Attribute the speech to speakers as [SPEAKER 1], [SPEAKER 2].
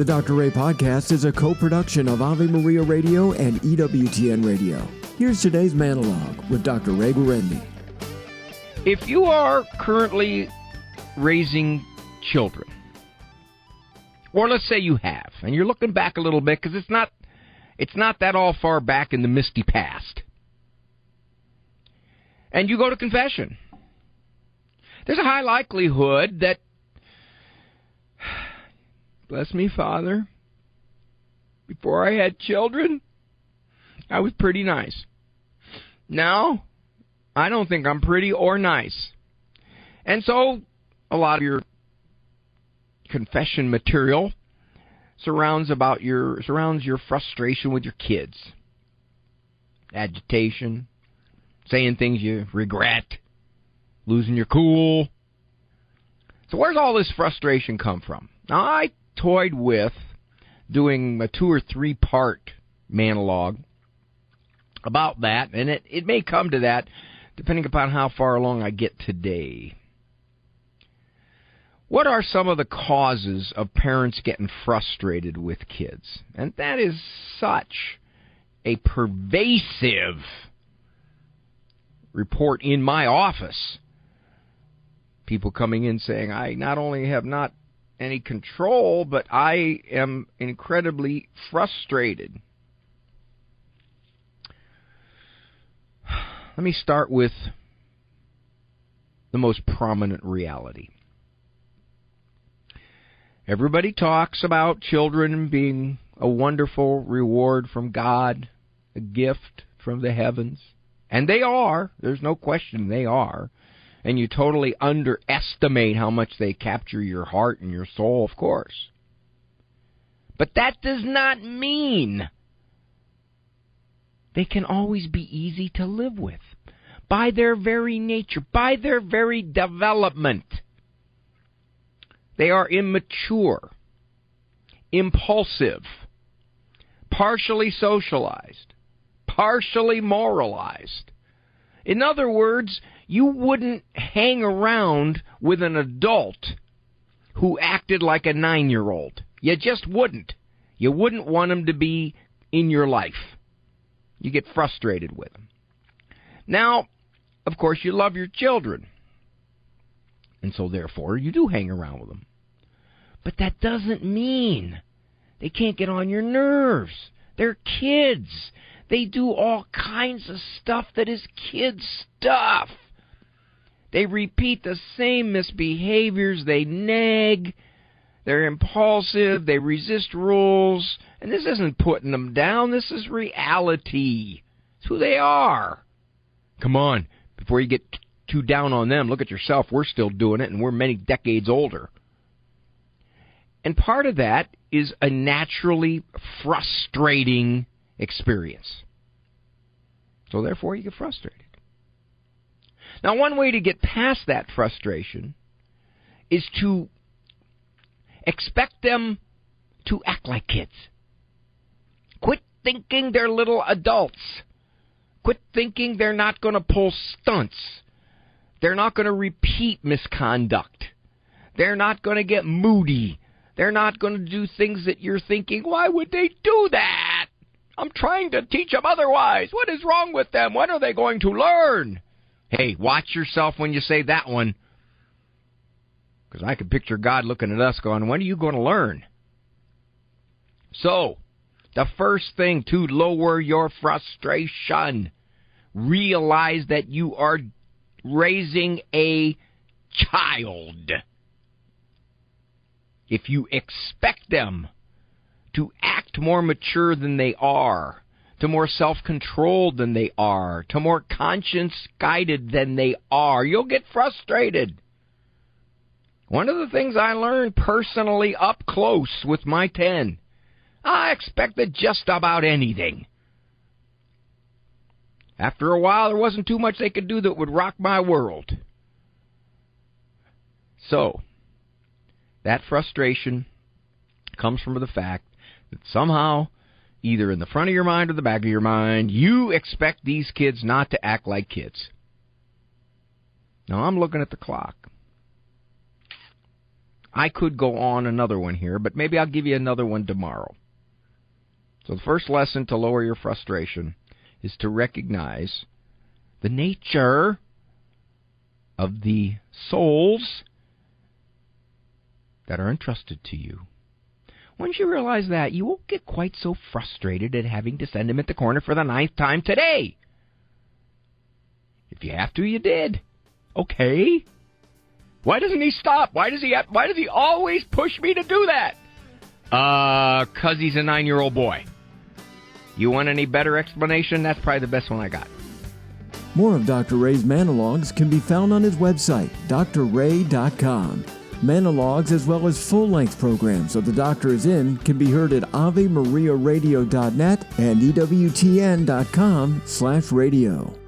[SPEAKER 1] The Dr. Ray Podcast is a co-production of Ave Maria Radio and EWTN Radio. Here's today's monologue with Dr. Ray Guarendi.
[SPEAKER 2] If you are currently raising children, or let's say you have, and you're looking back a little bit because it's not that all far back in the misty past, and you go to confession, there's a high likelihood that, bless me, Father, before I had children, I was pretty nice. Now, I don't think I'm pretty or nice. And so, a lot of your confession material surrounds your frustration with your kids. Agitation, saying things you regret, losing your cool. So where's all this frustration come from? Now, I toyed with doing a 2 or 3 part monologue about that, and it may come to that depending upon how far along I get today. What are some of the causes of parents getting frustrated with kids? And that is such a pervasive report in my office. People coming in saying, I not only have not any control, but I am incredibly frustrated. Let me start with the most prominent reality. Everybody talks about children being a wonderful reward from God, a gift from the heavens. And they are. There's no question they are. And you totally underestimate how much they capture your heart and your soul, of course. But that does not mean they can always be easy to live with. By their very nature, by their very development, they are immature, impulsive, partially socialized, partially moralized. In other words, you wouldn't hang around with an adult who acted like a 9-year-old. You just wouldn't. You wouldn't want him to be in your life. You get frustrated with him. Now, of course, you love your children. And so, therefore, you do hang around with them. But that doesn't mean they can't get on your nerves. They're kids. They do all kinds of stuff that is kid stuff. They repeat the same misbehaviors. They nag. They're impulsive. They resist rules. And this isn't putting them down. This is reality. It's who they are. Come on. Before you get too down on them, look at yourself. We're still doing it, and we're many decades older. And part of that is a naturally frustrating experience. So therefore, you get frustrated. Now, one way to get past that frustration is to expect them to act like kids. Quit thinking they're little adults. Quit thinking they're not going to pull stunts. They're not going to repeat misconduct. They're not going to get moody. They're not going to do things that you're thinking, why would they do that? I'm trying to teach them otherwise. What is wrong with them? When are they going to learn? Hey, watch yourself when you say that one. Because I can picture God looking at us going, when are you going to learn? So, the first thing to lower your frustration, realize that you are raising a child. If you expect them to act more mature than they are, to more self-controlled than they are, to more conscience-guided than they are, you'll get frustrated. One of the things I learned personally up close with my 10, I expected just about anything. After a while, there wasn't too much they could do that would rock my world. So, that frustration comes from the fact that somehow, either in the front of your mind or the back of your mind, you expect these kids not to act like kids. Now, I'm looking at the clock. I could go on another one here, but maybe I'll give you another one tomorrow. So the first lesson to lower your frustration is to recognize the nature of the souls that are entrusted to you. Once you realize that, you won't get quite so frustrated at having to send him at the corner for the 9th time today. If you have to, you did. Okay. Why doesn't he stop? Why does he always push me to do that? 'Cause he's a 9-year-old boy. You want any better explanation? That's probably the best one I got.
[SPEAKER 1] More of Dr. Ray's Monologues can be found on his website, drray.com. Monologues as well as full-length programs of The Doctor Is In can be heard at AveMariaRadio.net and EWTN.com/radio.